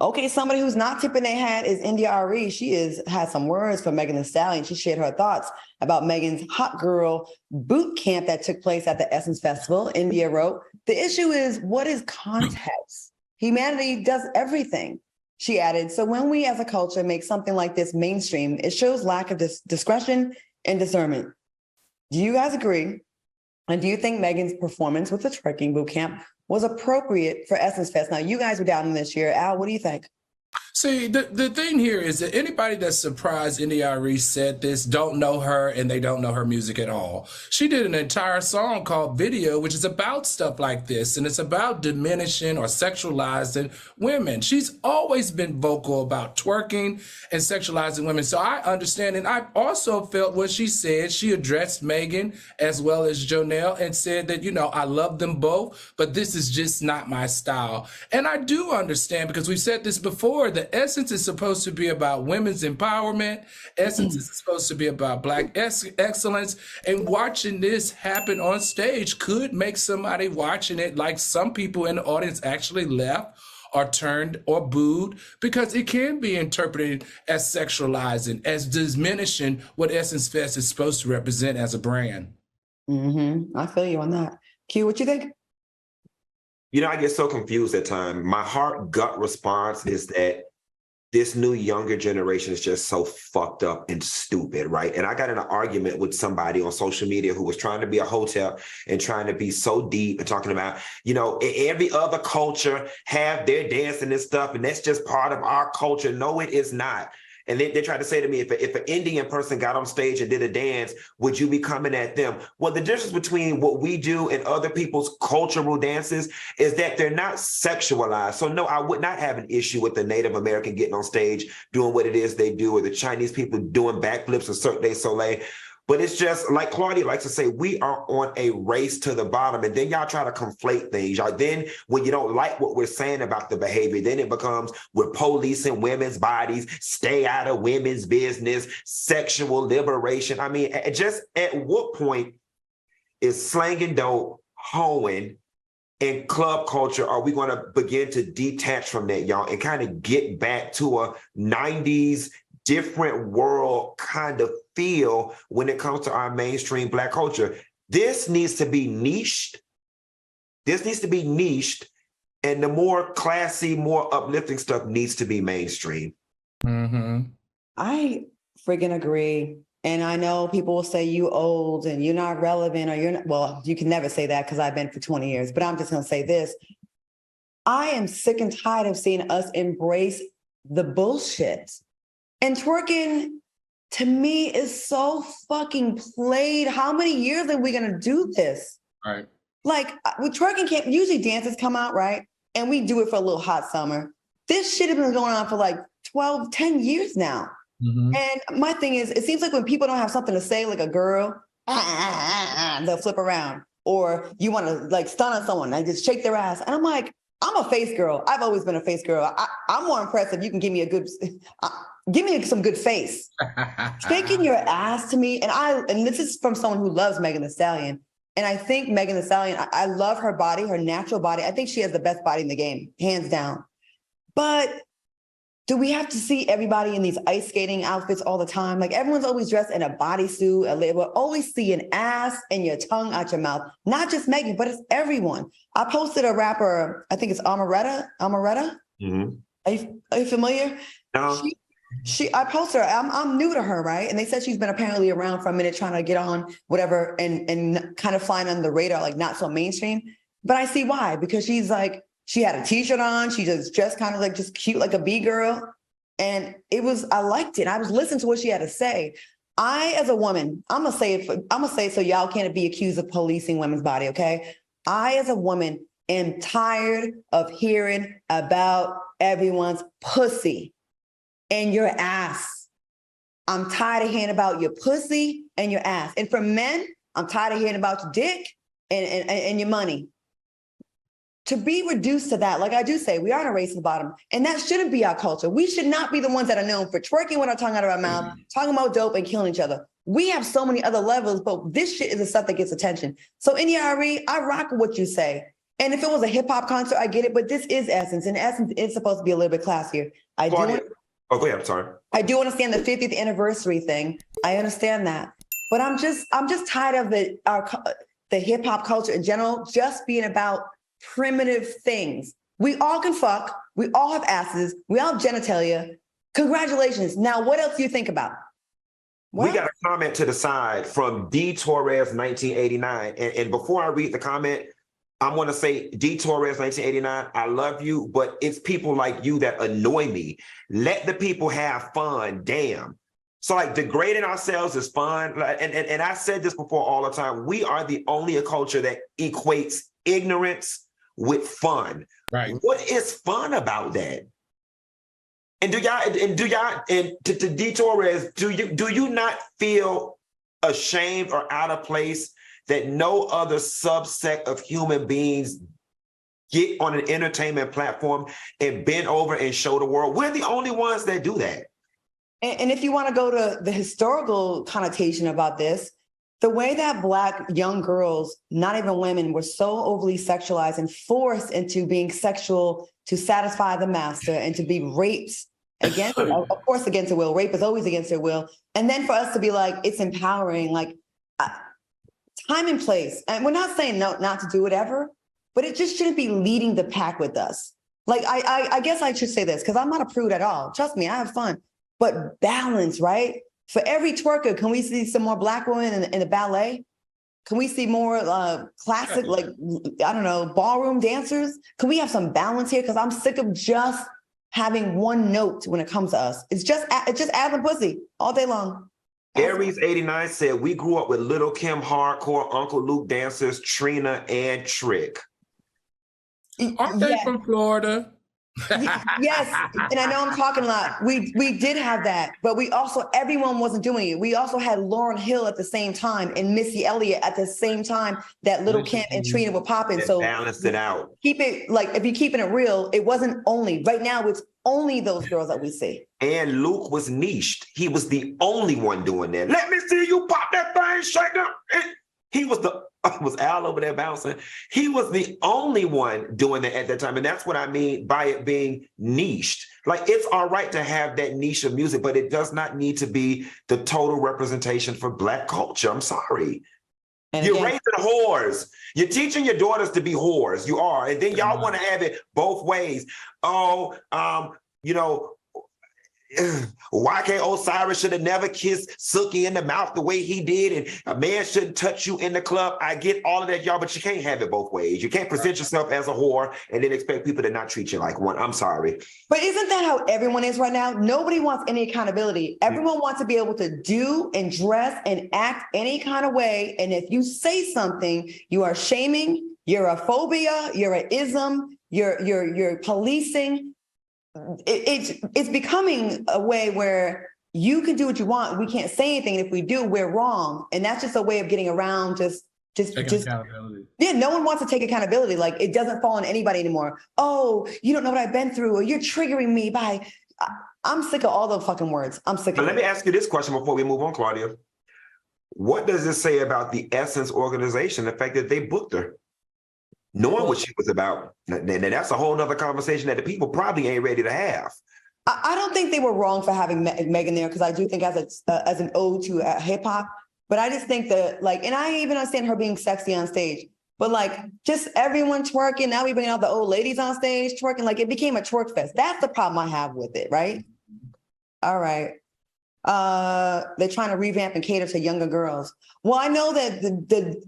Okay, somebody who's not tipping their hat is India Arie. She has some words for Megan Thee Stallion. She shared her thoughts about Megan's hot girl boot camp that took place at the Essence Festival. India wrote, "The issue is, what is context? Humanity does everything." She added, "So when we as a culture make something like this mainstream, it shows lack of discretion and discernment." Do you guys agree? And do you think Megan's performance with the twerking boot camp was appropriate for Essence Fest? Now, you guys were down in this year. Al, what do you think? See, the thing here is that anybody that's surprised India Arie said this don't know her and they don't know her music at all. She did an entire song called Video, which is about stuff like this, and it's about diminishing or sexualizing women. She's always been vocal about twerking and sexualizing women. So I understand, and I also felt what she said. She addressed Megan as well as Jonelle and said that, I love them both, but this is just not my style. And I do understand, because we've said this before, that Essence is supposed to be about women's empowerment. Essence is supposed to be about Black excellence. And watching this happen on stage could make somebody watching it, like some people in the audience actually left or turned or booed, because it can be interpreted as sexualizing, as diminishing what Essence Fest is supposed to represent as a brand. I feel you on that. Q, what you think? I get so confused at times. My gut response is that this new younger generation is just so fucked up and stupid, right? And I got in an argument with somebody on social media who was trying to be a hotel and trying to be so deep and talking about, every other culture have their dancing and stuff, and that's just part of our culture. No, it is not. And they tried to say to me, if an Indian person got on stage and did a dance, would you be coming at them? Well, the difference between what we do and other people's cultural dances is that they're not sexualized. So no, I would not have an issue with the Native American getting on stage, doing what it is they do, or the Chinese people doing backflips or Cirque du Soleil. But it's just like Claudia likes to say, we are on a race to the bottom. And then y'all try to conflate things. Then when you don't like what we're saying about the behavior, then it becomes we're policing women's bodies, stay out of women's business, sexual liberation. I mean, just at what point is slanging dope, hoeing, and club culture are we going to begin to detach from that, y'all, and kind of get back to a 90s different world kind of feel when it comes to our mainstream Black culture? This needs to be niched. And the more classy, more uplifting stuff needs to be mainstream. I friggin' agree. And I know people will say you old and you're not relevant, or you're not, well, you can never say that because I've been for 20 years, but I'm just going to say this. I am sick and tired of seeing us embrace the bullshit. And twerking, to me, is so fucking played. How many years are we going to do this? Right. Like, with twerking camp, usually dances come out, right? And we do it for a little hot summer. This shit has been going on for like 10 years now. And my thing is, it seems like when people don't have something to say, like a girl, they'll flip around. Or you want to like stun on someone and just shake their ass. And I'm like, I'm a face girl. I've always been a face girl. I'm more impressed if you can give me a good... give me some good face. Shaking your ass to me, and this is from someone who loves Megan Thee Stallion. And I think Megan Thee Stallion, I love her body, her natural body. I think she has the best body in the game, hands down. But do we have to see everybody in these ice skating outfits all the time? Like, everyone's always dressed in a bodysuit. We'll always see an ass and your tongue out your mouth. Not just Megan, but it's everyone. I posted a rapper, I think it's Amaretta. Mm-hmm. Are you familiar? No. I posted her. I'm new to her, right? And they said she's been apparently around for a minute trying to get on whatever and kind of flying under the radar, like not so mainstream. But I see why, because she's like, she had a t-shirt on. She just dressed kind of like just cute, like a B-girl. And I liked it. I was listening to what she had to say. I, as a woman, I'm gonna say it so y'all can't be accused of policing women's body, okay? I, as a woman, am tired of hearing about everyone's pussy and your ass. I'm tired of hearing about your pussy and your ass. And for men, I'm tired of hearing about your dick and your money. To be reduced to that, like I do say, we are in a race to the bottom. And that shouldn't be our culture. We should not be the ones that are known for twerking with our tongue out of our mouth, talking about dope and killing each other. We have so many other levels, but this shit is the stuff that gets attention. So India Arie, I rock with what you say. And if it was a hip hop concert, I get it, but this is Essence, and Essence is supposed to be a little bit classier. Claudia, go ahead. I'm sorry. I do understand the 50th anniversary thing. I understand that, but I'm just tired of the hip hop culture in general just being about primitive things. We all can fuck. We all have asses. We all have genitalia. Congratulations. Now, what else do you think about? What? We got a comment to the side from D Torres 1989, and before I read the comment, I want to say, D Torres 1989, I love you, but it's people like you that annoy me. Let the people have fun, damn. So like degrading ourselves is fun. And I said this before all the time, we are the only culture that equates ignorance with fun. Right. What is fun about that? And to D Torres, do you not feel ashamed or out of place that no other subset of human beings get on an entertainment platform and bend over and show the world? We're the only ones that do that. And if you want to go to the historical connotation about this, the way that Black young girls, not even women, were so overly sexualized and forced into being sexual to satisfy the master and to be raped against, of course, against their will. Rape is always against their will. And then for us to be like, it's empowering, like time and place. And we're not saying no, not to do whatever, but it just shouldn't be leading the pack with us. Like, I guess I should say this because I'm not a prude at all. Trust me, I have fun. But balance, right? For every twerker, can we see some more Black women in the ballet? Can we see more classic, like, I don't know, ballroom dancers? Can we have some balance here? Because I'm sick of just having one note when it comes to us. It's just ass and pussy all day long. Aries 89 said, we grew up with Little Kim hardcore, Uncle Luke dancers, Trina and Trick. Aren't they from Florida? Yes, and I know I'm talking a lot. We did have that, but we also, everyone wasn't doing it. We also had Lauryn Hill at the same time and Missy Elliott at the same time that Little Kim and Trina were popping. So balanced it out. Keep it, like, if you're keeping it real, it wasn't only, right now it's only those girls that we see. And Luke was niched. He was the only one doing that. Let me see you pop that thing, shake it. He was was Al over there bouncing? He was the only one doing that at that time. And that's what I mean by it being niched. Like, it's all right to have that niche of music, but it does not need to be the total representation for Black culture. I'm sorry. And you're raising whores. You're teaching your daughters to be whores. You are. And then y'all want to have it both ways. Oh, you know, YK Osiris should have never kissed Sookie in the mouth the way he did, and a man shouldn't touch you in the club. I get all of that, y'all, but you can't have it both ways. You can't present yourself as a whore and then expect people to not treat you like one. I'm sorry. But isn't that how everyone is right now? Nobody wants any accountability. Everyone wants to be able to do and dress and act any kind of way. And if you say something, you are shaming, you're a phobia, you're an ism, you're policing. It's becoming a way where you can do what you want. We can't say anything. And if we do, we're wrong. And that's just a way of getting around just accountability. Yeah, no one wants to take accountability. Like, it doesn't fall on anybody anymore. Oh, you don't know what I've been through, or you're triggering me by. I'm sick of all the fucking words. I'm sick of it. Let me ask you this question before we move on, Claudia. What does this say about the Essence organization, the fact that they booked her? Knowing what she was about, and that's a whole nother conversation that the people probably ain't ready to have. I don't think they were wrong for having Megan there, because I do think as an ode to hip hop. But I just think that, like, and I even understand her being sexy on stage, but like, just everyone twerking. Now we bring out the old ladies on stage twerking. Like, it became a twerk fest. That's the problem I have with it, right? All right. They're trying to revamp and cater to younger girls. Well, I know that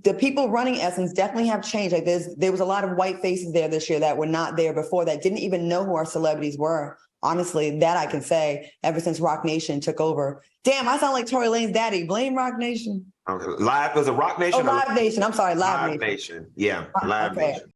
the people running Essence definitely have changed. Like, there was a lot of white faces there this year that were not there before, that didn't even know who our celebrities were. Honestly, that I can say, ever since Rock Nation took over. Damn, I sound like Tory Lane's daddy. Blame Rock Nation. Live, was it Rock Nation? Oh, Live Nation. I'm sorry, Live Nation. Yeah, Live Nation.